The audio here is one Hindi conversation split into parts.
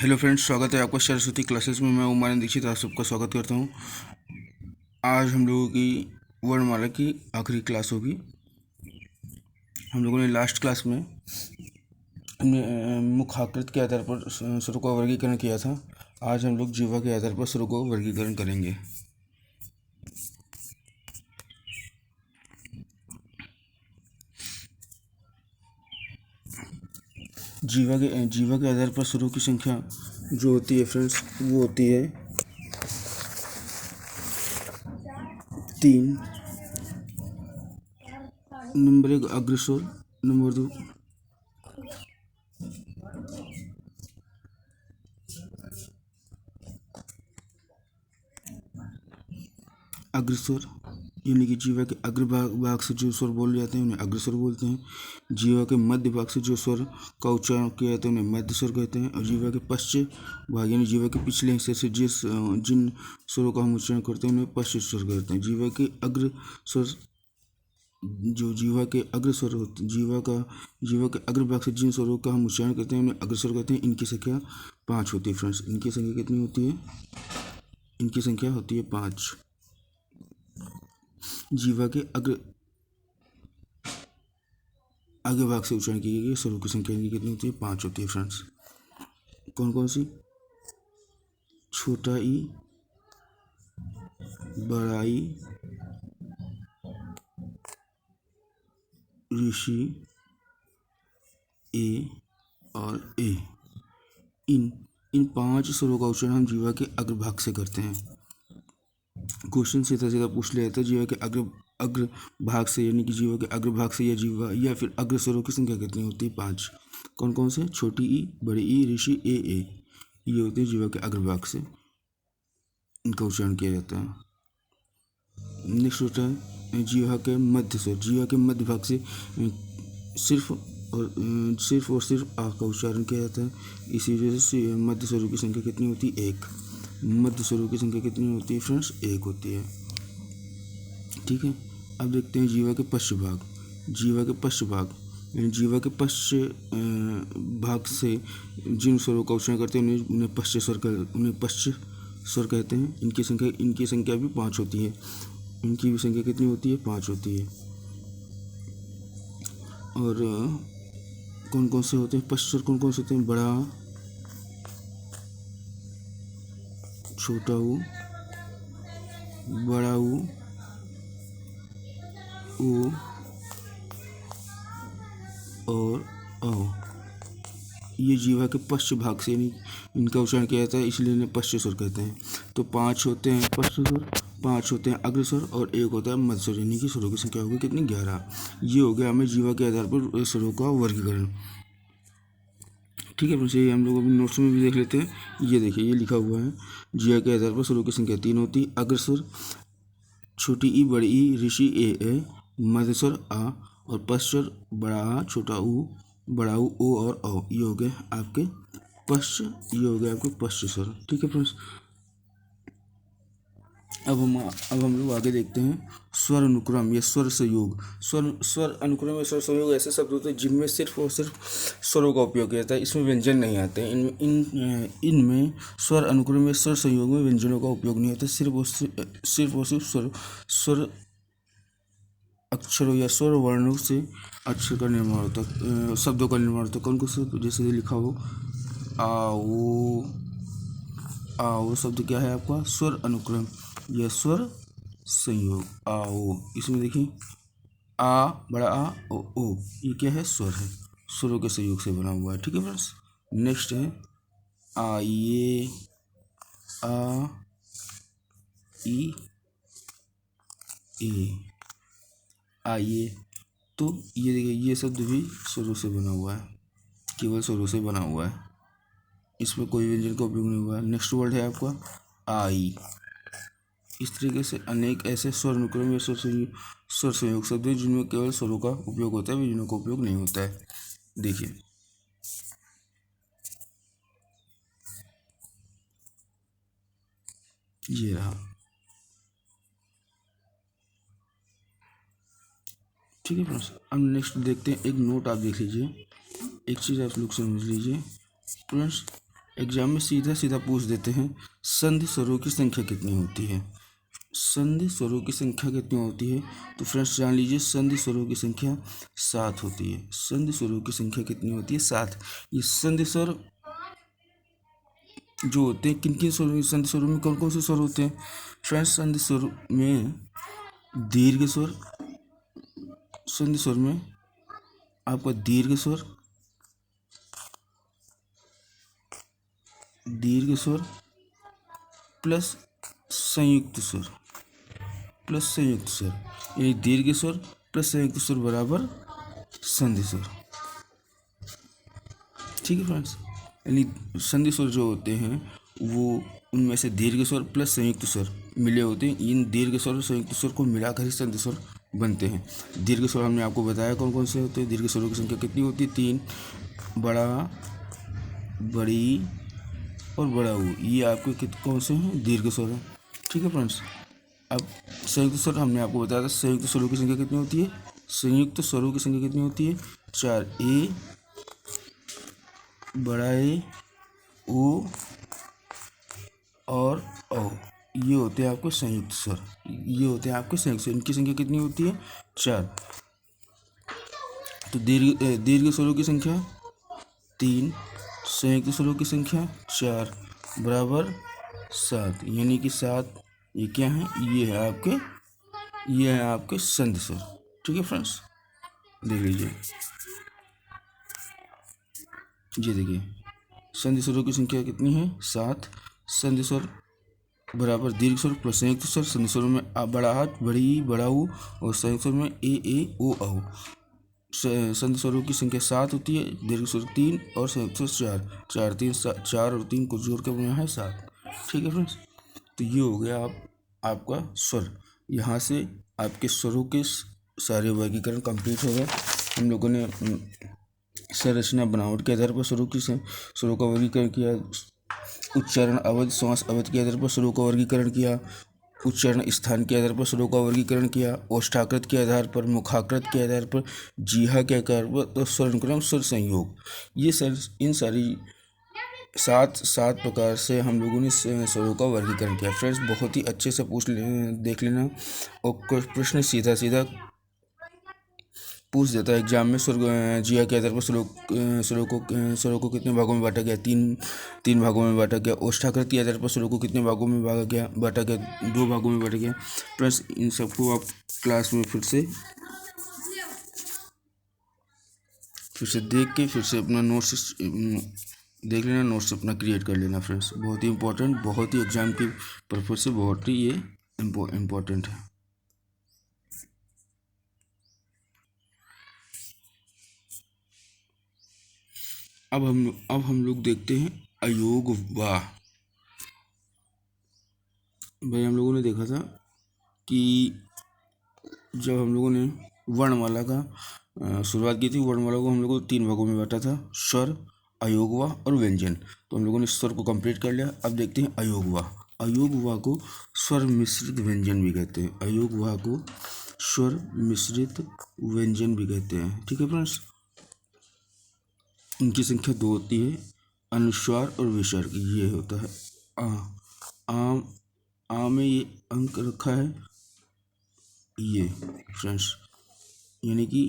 हेलो फ्रेंड्स, स्वागत है आपका सरस्वती क्लासेस में। मैं उमानंद दीक्षित आप सबका स्वागत करता हूँ। आज हम लोगों की वर्णमाला की आखिरी क्लास होगी। हम लोगों ने लास्ट क्लास में मुखाकृत के आधार पर स्वरों का वर्गीकरण किया था। आज हम लोग जीवा के आधार पर स्वरों को वर्गीकरण करेंगे। जीवा के आधार पर स्वरों की संख्या जो होती है फ्रेंड्स, वो होती है 3। नंबर 1 अग्रस्वर, नंबर 2 अग्रस्वर, यानी कि जीवा के भाग से जो स्वर बोले जाते हैं उन्हें अग्रस्वर बोलते हैं। जीवा के मध्य भाग से जो स्वर का उच्चारण किया जाता है उन्हें मध्य स्वर कहते हैं। और जीवा के पश्चिम भाग यानी जीवा के पिछले हिस्से से जिन स्वरों का हम उच्चारण करते हैं उन्हें पश्चिम स्वर कहते हैं। जीवा के अग्र स्वर, जो जीवा के अग्र स्वर होते जीवा के अग्र भाग से जिन स्वरों का हम उच्चारण करते हैं उन्हें अग्रस्वर कहते हैं। इनकी संख्या 5 होती है फ्रेंड्स। इनकी संख्या कितनी होती है? इनकी संख्या होती है 5। जीवा के आगे भाग से उच्चारण किए गए स्वरों की संख्या इनकी कितनी होती है? 5 होती है फ्रेंड्स। कौन कौन सी? छोटा ई, बड़ा ई, ऋषि, ए और ए। इन इन 5 स्वरों का उच्चारण हम जीवा के अग्रभाग से करते हैं। क्वेश्चन सीधा सीधा पूछ लिया था, जीवा के अग्र भाग से यानी कि जीवा के अग्रभाग से या फिर अग्र स्वरों की संख्या कितनी होती है? 5। कौन कौन से? छोटी ई, बड़ी ई, ऋषि, ए। ये होते हैं जीवा के अग्रभाग से, इनका उच्चारण किया जाता है। नेक्स्ट होता है जीवा के मध्य स्वर। जीवा के मध्य भाग से सिर्फ और सिर्फ आ का उच्चारण किया जाता है। इसी वजह से मध्य स्वरों की संख्या कितनी होती है? 1। मध्य स्वरों की संख्या कितनी होती है फ्रेंड्स? 1 होती है। ठीक है, अब देखते हैं जीवा के पश्च भाग। जीवा के पश्च भाग यानी जीवा के भाग से जिन स्वरों का उच्चारण करते हैं उन्हें पश्च स्वर कहते हैं। इनकी संख्या भी 5 होती है। इनकी भी संख्या कितनी होती है? 5 होती है। और कौन कौन से होते हैं पश्च स्वर? कौन कौन से होते हैं? बड़ा, छोटा ऊ, बड़ा ऊ, ओ और औ। ये जीवा के पश्च भाग से यानी इनका उच्चारण किया जाता है, इसलिए इन्हें पश्च स्वर कहते हैं। तो 5 होते हैं पश्च स्वर, 5 होते हैं अग्रस्वर और 1 होता है मध्य स्वर, यानी कि स्वरों की संख्या होगी कितनी? 11। ये हो गया हमें जीवा के आधार पर स्वरों का वर्गीकरण। ठीक है फ्रेंड्स, ये हम लोग अभी नोट्स में भी देख लेते हैं। ये देखिए, ये लिखा हुआ है जीवा के आधार पर स्वरों की संख्या 3 होती है। अग्रस्वर छोटी ई, बड़ी ई, ऋषि, ए, मध्य स्वर आ और पश्च स्वर बड़ा आ, छोटा ऊ, बड़ा ऊ, ओ और औ। ये हो गए आपके पश्च स्वर। ठीक है फ्रेंड्स, अब हम लोग आगे देखते हैं स्वर अनुक्रम या स्वर संयोग। स्वर अनुक्रम या स्वर संयोग ऐसे शब्द होते हैं जिनमें सिर्फ और सिर्फ स्वरों का उपयोग किया जाता है, इसमें व्यंजन नहीं आते। इनमें स्वर अनुक्रम या स्वर संयोग में व्यंजनों का उपयोग नहीं होता, सिर्फ और सिर्फ स्वर अक्षरों या स्वर वर्णों से अक्षर का निर्माण होता है, शब्दों का निर्माण होता है। कौन कौन से? जैसे लिखा हो आओ। आओ शब्द क्या है आपका? स्वर अनुक्रम या स्वर संयोग। आओ, इसमें देखिए आ, बड़ा आ, ओ, ये क्या है? स्वर है, स्वरों के संयोग से बना हुआ है। ठीक है फ्रेंड्स, नेक्स्ट है आइए, आ, ई, ए। आइए, तो ये देखिए, ये शब्द भी स्वरों से बना हुआ है, केवल स्वरों से बना हुआ है, इसमें कोई व्यंजन का उपयोग नहीं हुआ है। नेक्स्ट वर्ड है आपका आई। इस तरीके से अनेक ऐसे स्वर अनुक्रम या स्वर संयोग शब्द हैं जिनमें केवल स्वरों का उपयोग होता है, व्यंजनों का उपयोग नहीं होता है। देखिए, ये रहा। ठीक है फ्रेंड्स, अब नेक्स्ट देखते हैं। एक नोट आप देख लीजिए, एक चीज़ आप लोग समझ लीजिए फ्रेंड्स। एग्जाम में सीधा सीधा पूछ देते हैं संधि स्वरों की संख्या कितनी होती है। संधि स्वरों की संख्या कितनी होती है, तो फ्रेंड्स जान लीजिए संधि स्वरों की संख्या 7 होती है। संधि स्वरों की संख्या कितनी होती है, 7। ये संधि स्वर जो होते हैं, किन किन स्वरों, संधि स्वरों में कौन कौन से स्वर होते हैं फ्रेंड्स। संधि स्वर में दीर्घ स्वर, संधि स्वर में आपका दीर्घ स्वर, दीर्घ स्वर प्लस संयुक्त स्वर, प्लस संयुक्त स्वर, यानी दीर्घ स्वर प्लस संयुक्त स्वर बराबर संधि स्वर। ठीक है फ्रेंड्स, यानी संधि स्वर जो होते हैं वो उनमें से दीर्घ स्वर प्लस संयुक्त स्वर मिले होते हैं। इन दीर्घ स्वर और संयुक्त स्वर को मिलाकर ही संधि स्वर बनते हैं। दीर्घ स्वर हमने आपको बताया कौन कौन से होते हैं। दीर्घ स्वरों की संख्या कितनी होती है, 3। बड़ा, बड़ी और बड़ा ऊ, ये आपके कौन से हैं, दीर्घ स्वर हैं। ठीक है फ्रेंड्स, अब संयुक्त स्वर हमने आपको बताया था संयुक्त स्वरों की संख्या कितनी होती है। संयुक्त स्वरों की संख्या कितनी होती है, 4। ए, बड़ा ए, ओ और औ, ये होते हैं आपके संयुक्त स्वर। ये होते हैं आपके संयुक्त स्वर, इनकी संख्या कितनी होती है, 4। तो दीर्घ स्वरों की संख्या 3, संयुक्त स्वरों की संख्या 4 बराबर 7, यानी कि 7 ये क्या है, ये है आपके संधि स्वर। ठीक है फ्रेंड्स, देख लीजिए, ये देखिए संधि स्वरों की संख्या कितनी है, 7। संधि स्वर बराबर दीर्घ स्वर प्लस संयुक्त स्वर। संधि स्वर में बड़ा हाथ, बड़ी ई, बड़ा ऊ और संयुक्त स्वर में ए ओ औ। संधि स्वरों की संख्या 7 होती है, दीर्घ स्वर 3 और संयुक्त स्वर 4। 4 और 3 को जोड़ कर बना है 7। ठीक है फ्रेंड्स, तो ये हो गया आपका स्वर। यहाँ से आपके स्वरों के सारे वर्गीकरण कंप्लीट हो गए। हम लोगों ने संरचना बनावट के आधार पर स्वरों का वर्गीकरण किया। उच्चारण अवधि, श्वास अवधि के आधार पर स्वरों का वर्गीकरण किया। उच्चारण स्थान के आधार पर स्वरों का वर्गीकरण किया। ओष्ठाकृत के आधार पर, मुखाकृत के आधार पर, जीहा के आधार पर, तो स्वर अनुक्रम, स्वर संयोग, ये इन सारी सात प्रकार से हम लोगों ने स्वरों का वर्गीकरण किया। फ्रेंड्स बहुत ही अच्छे से देख लेना, और प्रश्न सीधा सीधा पूछ देता है एग्जाम में। जिया के आधार पर स्वरों को कितने भागों में बांटा गया, तीन भागों में बांटा गया। ओष्ठाकृत के आधार पर स्वरों को कितने भागों में बांटा गया, 2 भागों में बांटा गया। प्लस इन सबको आप क्लास में फिर से देख के फिर से अपना नोट्स देख लेना, नोट्स अपना क्रिएट कर लेना। फ्रेंड्स बहुत ही इंपॉर्टेंट, बहुत ही एग्जाम की पर्पज से बहुत ही ये इम्पोर्टेंट है। अब हम लोग देखते हैं अयोग वाह। भाई हम लोगों ने देखा था कि जब हम लोगों ने वर्णमाला का शुरुआत की थी, वर्णमाला को हम लोगों को 3 भागों में बांटा था, स्वर, अयोगवाह और व्यंजन। तो हम लोगों ने स्वर को कंप्लीट कर लिया। अब देखते हैं अयोगवाह। अयोगवाह को स्वर मिश्रित व्यंजन भी कहते हैं। अयोगवाह को स्वर मिश्रित व्यंजन भी कहते हैं। ठीक है फ्रेंड्स, इनकी संख्या 2 होती है, अनुस्वार और विसर्ग। ये होता है आ में ये अंक रखा है, ये फ्रेंड्स, यानी कि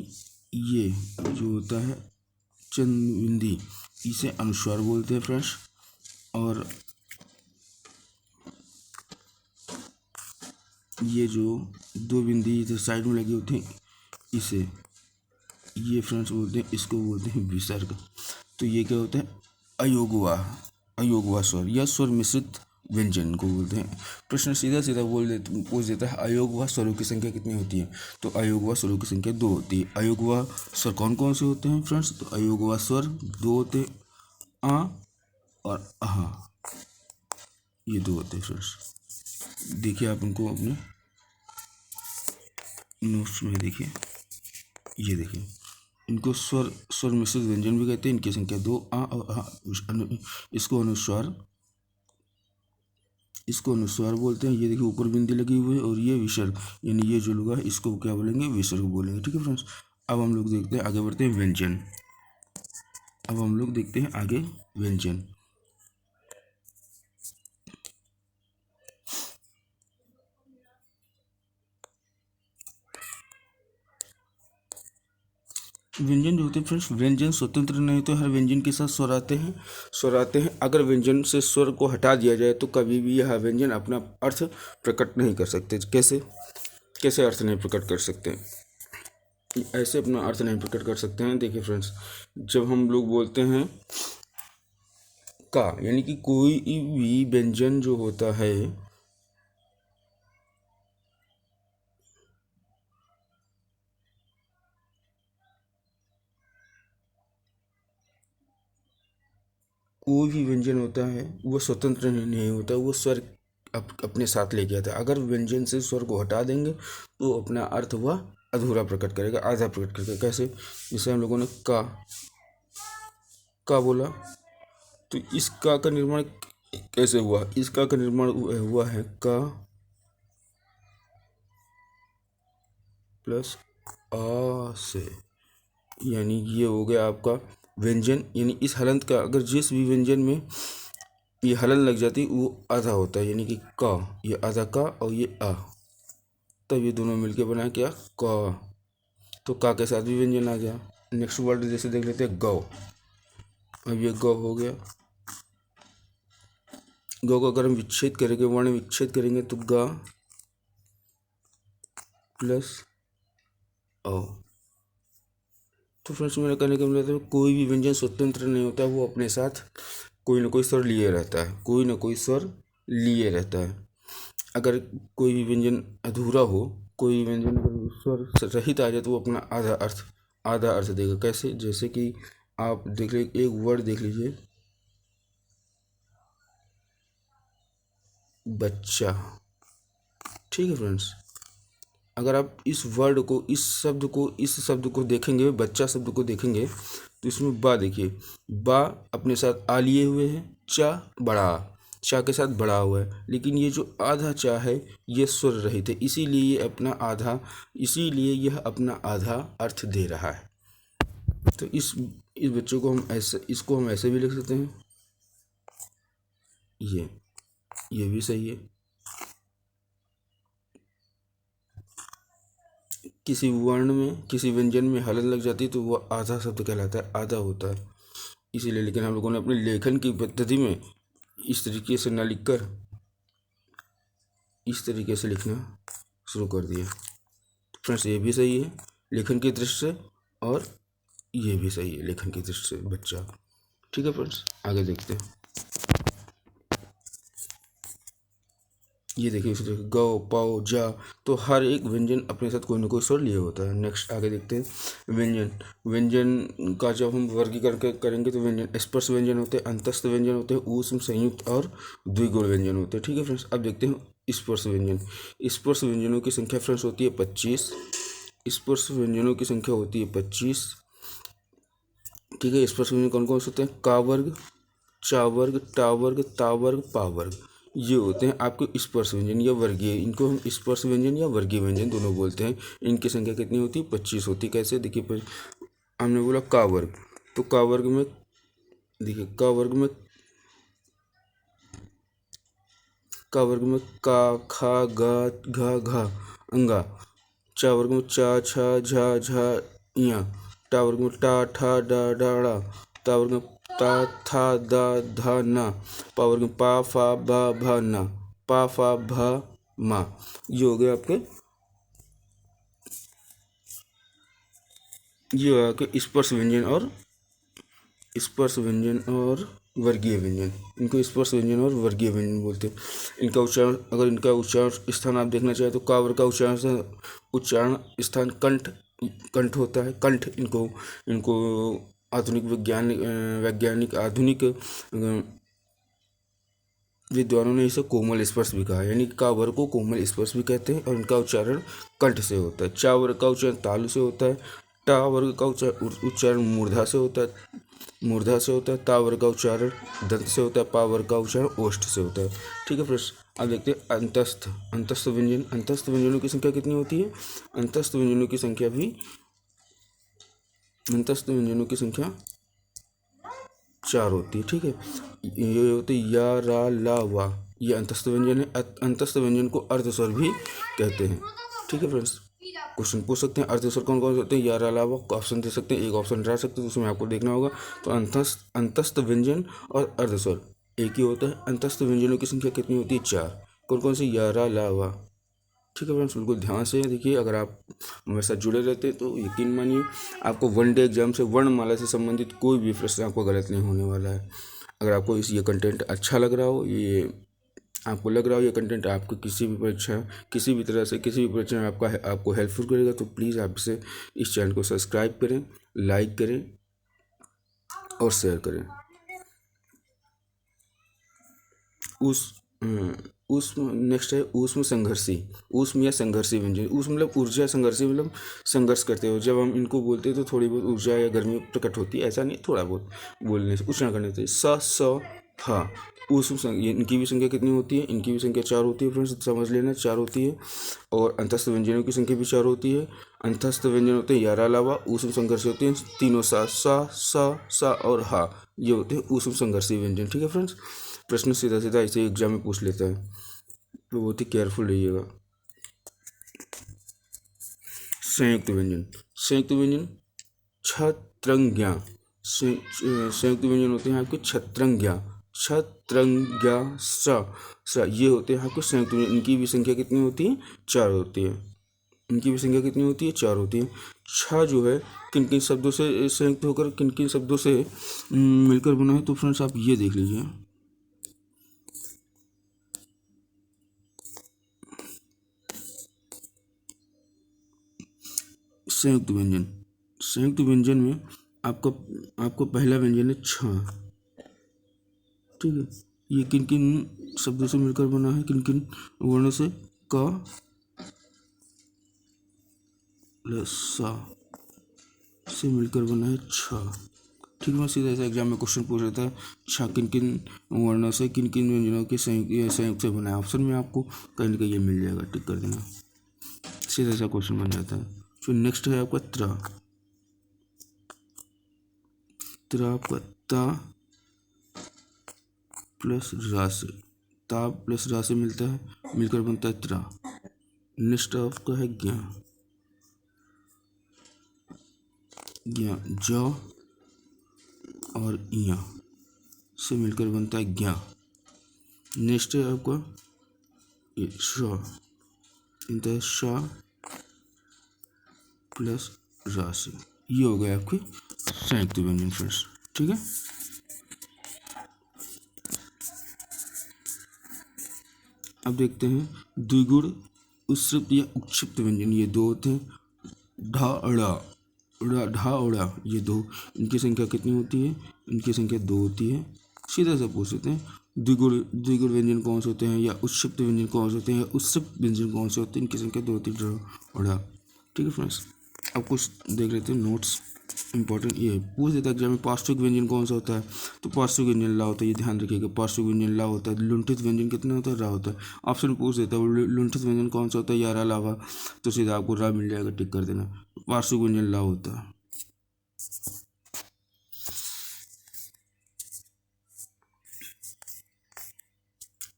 ये जो होता है चंद्रबिंदी, इसे अनुस्वार बोलते हैं फ्रेंड्स। और ये जो 2 बिंदी इधर साइड में लगी होती हैं, इसे ये फ्रेंड्स बोलते हैं, इसको बोलते हैं विसर्ग। तो ये क्या होता है, अयोगवाह स्वर या स्वर मिश्रित व्यंजन को बोलते हैं। प्रश्न सीधा सीधा पूछ देता है अयोगवाह स्वरों की संख्या कितनी होती है। तो अयोगवाह स्वरों की संख्या 2 होती है। अयोगवाह स्वर कौन कौन से होते हैं फ्रेंड्स, तो अयोगवाह स्वर 2 होते हैं, आ और आहा, ये 2 होते हैं फ्रेंड्स। देखिए आप उनको अपने नोट्स में देखिए, ये देखिए, इनको स्वर मिश्रित व्यंजन भी कहते हैं। इनकी संख्या 2, आ और आहा। इसको अनुस्वार बोलते हैं। ये देखिए ऊपर बिंदी लगी हुई है, और ये विसर्ग, यानी ये जो लगा इसको क्या बोलेंगे, विसर्ग बोलेंगे। ठीक है फ्रेंड्स, अब हम लोग देखते हैं, आगे बढ़ते हैं व्यंजन। अब हम लोग देखते हैं आगे व्यंजन। व्यंजन जो होते हैं फ्रेंड्स, व्यंजन स्वतंत्र नहीं होते, हर व्यंजन के साथ स्वर आते हैं, स्वर आते हैं। अगर व्यंजन से स्वर को हटा दिया जाए तो कभी भी यह व्यंजन अपना अर्थ प्रकट नहीं कर सकते। कैसे कैसे अर्थ नहीं प्रकट कर सकते, ऐसे अपना अर्थ नहीं प्रकट कर सकते हैं। देखिए फ्रेंड्स, जब हम लोग बोलते हैं का, यानी कि कोई भी व्यंजन जो होता है, कोई भी व्यंजन होता है वो स्वतंत्र नहीं होता, वो स्वर अपने साथ लेके आता है। अगर व्यंजन से स्वर को हटा देंगे तो अपना अर्थ वह अधूरा प्रकट करेगा, आधा प्रकट करेगा। कैसे, जैसे हम लोगों ने का बोला, तो इस का निर्माण कैसे हुआ, इस का निर्माण हुआ है का प्लस आ से, यानी ये हो गया आपका व्यंजन। यानी इस हलंत का अगर जिस भी व्यंजन में ये हलन लग जाती वो आधा होता है, यानी कि का, ये आधा का और ये आ, तब ये दोनों मिलके बना क्या, का। तो का के साथ भी व्यंजन आ गया। नेक्स्ट वर्ड जैसे देख लेते हैं गौ। अब ये गौ हो गया, गौ का अगर हम विच्छेद करेंगे, वर्ण विच्छेद करेंगे तो गा प्लस औ। तो फ्रेंड्स, मेरा कहने का मतलब कोई भी व्यंजन स्वतंत्र नहीं होता, वो अपने साथ कोई ना कोई स्वर लिए रहता है, कोई ना कोई स्वर लिए रहता है। अगर कोई भी व्यंजन अधूरा हो, कोई व्यंजन अगर स्वर रहित आ जाए तो वो अपना आधा अर्थ देगा। कैसे, जैसे कि आप देख लीजिए, एक वर्ड देख लीजिए, बच्चा। ठीक है फ्रेंड्स, अगर आप इस वर्ड को, इस शब्द को देखेंगे, बच्चा शब्द को देखेंगे, तो इसमें बा देखिए, बा अपने साथ आ लिए हुए है, चा बड़ा, चा के साथ बड़ा हुआ है, लेकिन ये जो आधा चा है ये स्वर रहित है, इसीलिए यह अपना आधा अर्थ दे रहा है। तो इस बच्चों को हम ऐसे, इसको हम ऐसे भी लिख सकते हैं, ये भी सही है। किसी वर्ण में, किसी व्यंजन में हलन लग जाती है तो वो आधा शब्द कहलाता है, आधा होता है इसीलिए। लेकिन हम लोगों ने अपने लेखन की पद्धति में इस तरीके से ना लिखकर इस तरीके से लिखना शुरू कर दिया। तो फ्रेंड्स, ये भी सही है लेखन की दृष्टि से, और ये भी सही है लेखन की दृष्टि से, बच्चा। ठीक है फ्रेंड्स, आगे देखते हैं। ये देखिए, इसे देखिए, गौ, पाओ, जा, तो हर एक व्यंजन अपने साथ कोई ना कोई स्वर लिए होता है। नेक्स्ट आगे देखते हैं व्यंजन। व्यंजन का जब हम वर्गीकरण करेंगे तो व्यंजन स्पर्श व्यंजन होते हैं, अंतस्थ व्यंजन होते हैं, ऊष्म, संयुक्त और द्विगुण व्यंजन होते हैं। ठीक है फ्रेंड्स, अब देखते हैं स्पर्श व्यंजन। स्पर्श व्यंजनों की संख्या फ्रेंड्स होती है 25। स्पर्श व्यंजनों की संख्या होती है 25। ठीक है, स्पर्श व्यंजन कौन कौन से होते हैं, का वर्ग, चा वर्ग, टा वर्ग, ता वर्ग, पा वर्ग, ये होते हैं आपके स्पर्श व्यंजन या वर्गीय। इनको हम स्पर्श व्यंजन या वर्गीय व्यंजन दोनों बोलते हैं। इनकी संख्या कितनी होती है, 25 होती है। कैसे, देखिए हमने बोला का वर्ग, तो का वर्ग में देखिए, का वर्ग में का, खा, गा, घा, घा, अंगा। चा वर्ग में चा, छा, झा, झा, इया। टा वर्ग में टा, ठा, डा, डाड़ा। ता वर्ग में ता, था, दा, धा, ना। पा वर्ग में पा, फा, बा, भा, ना। पा, फा, भा, मा। ये हो गया आपके, ये हो गया आपके स्पर्श व्यंजन और वर्गीय व्यंजन। इनको स्पर्श व्यंजन और वर्गीय व्यंजन बोलते हैं। इनका उच्चारण, अगर इनका उच्चारण स्थान आप देखना चाहें तो कावर का उच्चारण स्थान कंठ होता है, कंठ। इनको आधुनिक वैज्ञानिक आधुनिक विद्वानों ने इसे कोमल स्पर्श भी कहा है, यानी कावर को कोमल स्पर्श भी कहते हैं, और इनका उच्चारण कंठ से होता है। चा वर्ग का उच्चारण तालु से होता है। टा वर्ग का उच्चारण मूर्धा से होता है। ता वर्ग का उच्चारण दंत से होता है। पा वर्ग का उच्चारण ओष्ठ से होता है। ठीक है फ्रेंड्स, अब देखते हैं अंतस्थ व्यंजन। अंतस्थ व्यंजनों की संख्या कितनी होती है, अंतस्थ व्यंजनों की संख्या 4 होती है। ठीक है, ये होते या, रा, ला, वा, ये अंतस्थ व्यंजन है। अंतस्थ व्यंजन को अर्धस्वर भी कहते हैं। ठीक है फ्रेंड्स, क्वेश्चन पूछ सकते हैं। अर्धस्वर कौन कौन से होते हैं, यार अलावा ऑप्शन दे सकते हैं, एक ऑप्शन हटा सकते हैं, तो उसमें आपको देखना होगा। तो अंतस्थ व्यंजन और अर्धस्वर एक ही होता है। अंतस्थ व्यंजनों की संख्या कितनी होती है, 4। कौन कौन से, यार अलावा। ठीक है फ्रेंड्स, बिल्कुल ध्यान से देखिए। अगर आप हमारे साथ जुड़े रहते हैं तो यकीन मानिए आपको वन डे एग्जाम से वर्णमाला से संबंधित कोई भी प्रश्न आपको गलत नहीं होने वाला है। अगर आपको ये कंटेंट अच्छा लग रहा हो, ये आपको लग रहा हो ये कंटेंट आपको किसी भी परीक्षा, किसी भी तरह से, किसी भी परीक्षा में आपको हेल्पफुल करेगा, तो प्लीज़ आप इस चैनल को सब्सक्राइब करें, लाइक करें और शेयर करें। नेक्स्ट है ऊष्म संघर्षी। ऊष्म या संघर्षी व्यंजन। ऊष्म मतलब ऊर्जा, संघर्षी मतलब संघर्ष करते हो। जब हम इनको बोलते हैं तो थोड़ी बहुत ऊर्जा या गर्मी प्रकट होती है, ऐसा नहीं, थोड़ा बहुत बोलने से, उच्चारण करने से। स हा ऊष्म इनकी भी संख्या कितनी होती है, इनकी भी संख्या 4 होती है फ्रेंड्स, समझ लेना 4 होती है। और अंतस्थ व्यंजनों की संख्या भी 4 होती है। अंतस्थ व्यंजन होते हैं यारा अलावा, ऊष्म संघर्षी होते हैं तीनों, सा और हा, ये होते हैं ऊष्म संघर्षी व्यंजन। ठीक है फ्रेंड्स, प्रश्न सीधा सीधा ऐसे एग्जाम में पूछ लेता है, तो बहुत ही केयरफुल रहिएगा। संयुक्त व्यंजन। संयुक्त व्यंजन छत्रंग्या। संयुक्त व्यंजन होते हैं आपके छत्रंग्या, छत्रंग्या स, ये होते हैं आपके संयुक्त व्यंजन। इनकी भी संख्या कितनी होती है, 4 होती है। इनकी भी संख्या कितनी होती है, 4 होती है। छ जो है किन किन शब्दों से संयुक्त होकर किन किन शब्दों से मिलकर बना है, तो फ्रेंड्स आप ये देख लीजिए। संयुक्त व्यंजन। संयुक्त व्यंजन में आपको पहला व्यंजन है छ। ठीक है, ये किन किन शब्दों से मिलकर बना है, किन किन वर्णों से, क प्लस सा से मिलकर बना है छ। ठीक है, सीधा ऐसा एग्जाम में क्वेश्चन पूछ रहा था, छ किन किन वर्णों से, किन किन व्यंजनों के संयुक्त से बना है। ऑप्शन में आपको कहीं ना कहीं ये मिल जाएगा, टिक कर देना, सीधा ऐसा क्वेश्चन बन जाता है। फिर नेक्स्ट है आपका त्र। आपका ता प्लस रा से, ता प्लस रा से मिलता है, मिलकर बनता है त्रा। नेक्स्ट आपका है ज्ञा। ज्ञा ज और इया से मिलकर बनता है ज्ञा। नेक्स्ट है आपका ये श, बनता है शा प्लस रा से। ये हो गया आपके संयुक्त व्यंजन फ्रेंड्स। ठीक है, अब देखते हैं द्विगुण उत्सृप्त या उक्षिप्त व्यंजन। ये दो होते हैं, ढा अड़ा, ढा अड़ा, ये दो। इनकी संख्या कितनी होती है, इनकी संख्या 2 होती है। सीधा सा पूछ सकते हैं द्विगुण व्यंजन कौन से होते हैं, या उत्क्षिप्त व्यंजन कौन से होते हैं, या उत्सृप्त व्यंजन कौन से होते हैं, इनकी संख्या 2 होती है, ढा अड़ा। ठीक है फ्रेंड्स, अब कुछ देख लेते हैं नोट्स। इंपॉर्टेंट ये पूछ देता है एग्जाम में, पार्श्विक व्यंजन कौन सा होता है, तो पार्श्विक व्यंजन ला होता है, ये ध्यान रखिएगा, पार्श्विक व्यंजन ला होता है। लुंठित व्यंजन कितना होता है, रा होता है। ऑप्शन पूछ देता है लुंठित व्यंजन कौन सा होता है, यारा लावा, तो सीधा आपको रा मिल जाएगा, टिक कर देना। पार्श्विक व्यंजन ला होता है।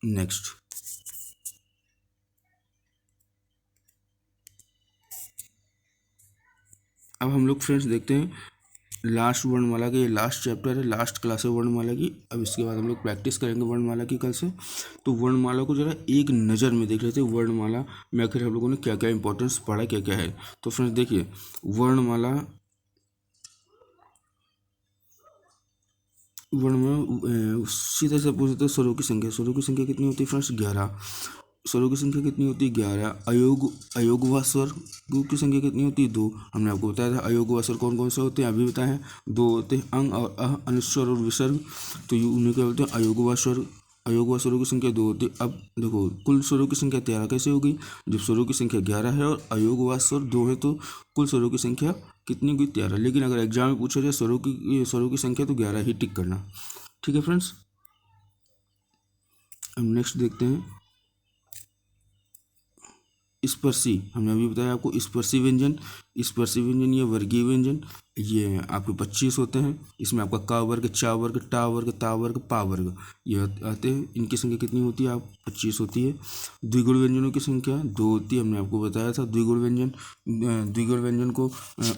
नेक्स्ट अब हम लोग फ्रेंड्स देखते हैं लास्ट वर्णमाला के, ये लास्ट चैप्टर है, लास्ट क्लास है वर्णमाला की। अब इसके बाद हम लोग प्रैक्टिस करेंगे वर्णमाला की कल से। तो वर्णमाला को जरा एक नज़र में देख लेते हैं, वर्णमाला में आखिर हम लोगों ने क्या क्या इंपॉर्टेंस पढ़ा, क्या क्या है। तो फ्रेंड्स देखिए, वर्णमाला सीधा से पूछते तो स्वरों की संख्या, स्वरों की संख्या कितनी होती है फ्रेंड्स, 11। स्वरों की संख्या कितनी होती है, 11। अयोग व स्वर की संख्या कितनी होती है, 2। हमने आपको बताया था अयोग व स्वर कौन कौन से होते हैं, अभी बताए हैं, 2 होते हैं, अंग और अह, अनुस्वर और विसर्ग। तो ये उन्हें क्या बोलते हैं, अयोग व स्वर। अयोग व स्वरों की संख्या 2 होती है। अब देखो कुल स्वरों की संख्या 13 कैसे होगी, जब स्वरों की संख्या 11 है और अयोग व स्वर 2 है, तो कुल स्वरों की संख्या कितनी होगी, 13। लेकिन अगर एग्जाम में पूछा जाए स्वरों की संख्या, तो 11 ही टिक करना। ठीक है फ्रेंड्स, अब नेक्स्ट देखते हैं स्पर्शी, हमने अभी बताया आपको स्पर्शी व्यंजन, स्पर्शी व्यंजन या वर्गीय व्यंजन ये आपके 25 होते हैं। इसमें आपका क वर्ग, चा वर्ग, टा वर्ग, ता वर्ग, पा वर्ग ये आते हैं। इनकी संख्या कितनी होती है? आप 25 होती है। द्विगुण व्यंजनों की संख्या 2 होती है, हमने आपको बताया था। द्विगुण व्यंजन को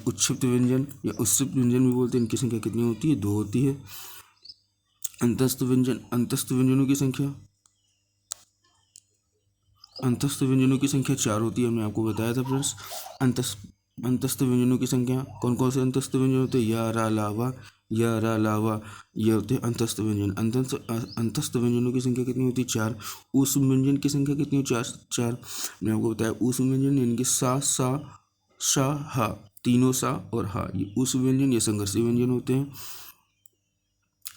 उच्छिष्ट व्यंजन या उत्क्षिप्त व्यंजन भी बोलते हैं। इनकी संख्या कितनी होती है? 2 होती है। अंतस्थ व्यंजनों की संख्या, अंतस्थ व्यंजनों की संख्या 4 होती है, हमने आपको बताया था फ्रेंड्स। अंतस्थ व्यंजनों की संख्या कौन कौन से अंतस्थ व्यंजन होते हैं? या, रा, लावा, या, रा, लावा ये होते हैं अंतस्थ व्यंजन। अंतस्थ व्यंजनों की संख्या कितनी होती है? 4। ऊष्म व्यंजन की संख्या कितनी होती है? 4। मैंने आपको बताया ऊष्म व्यंजन यानी कि सा, शा, हा, तीनों सा और हा ये ऊष्म व्यंजन या संघर्षीय व्यंजन होते हैं।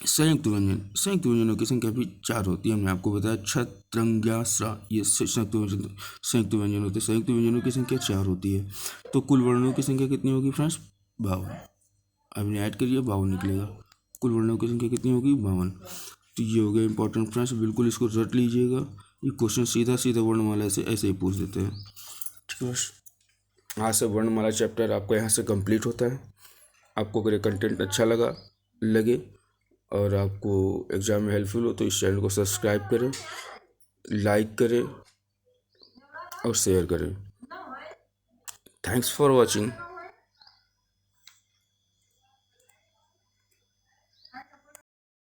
संयुक्त व्यंजनों की संख्या भी 4 होती है, हमने आपको बताया। छत, रंग, ज्ञा, स्रा ये संयुक्त व्यंजन होते हैं। संयुक्त व्यंजनों की संख्या 4 होती है। तो कुल वर्णों की संख्या कितनी होगी फ्रेंड्स? 52। आपने ऐड करिए 52 निकलेगा। कुल वर्णों की संख्या कितनी होगी? 52। तो ये हो गया इंपॉर्टेंट फ्रेंड्स, बिल्कुल इसको रट लीजिएगा। ये क्वेश्चन सीधा सीधा वर्णमाला से ऐसे ही पूछ देते हैं। ठीक है बस, यहाँ से वर्णमाला चैप्टर आपका यहाँ से कंप्लीट होता है। आपको अगर ये कंटेंट अच्छा लगे और आपको एग्ज़ाम में हेल्पफुल हो तो इस चैनल को सब्सक्राइब करें, लाइक करें और शेयर करें। Thanks for watching.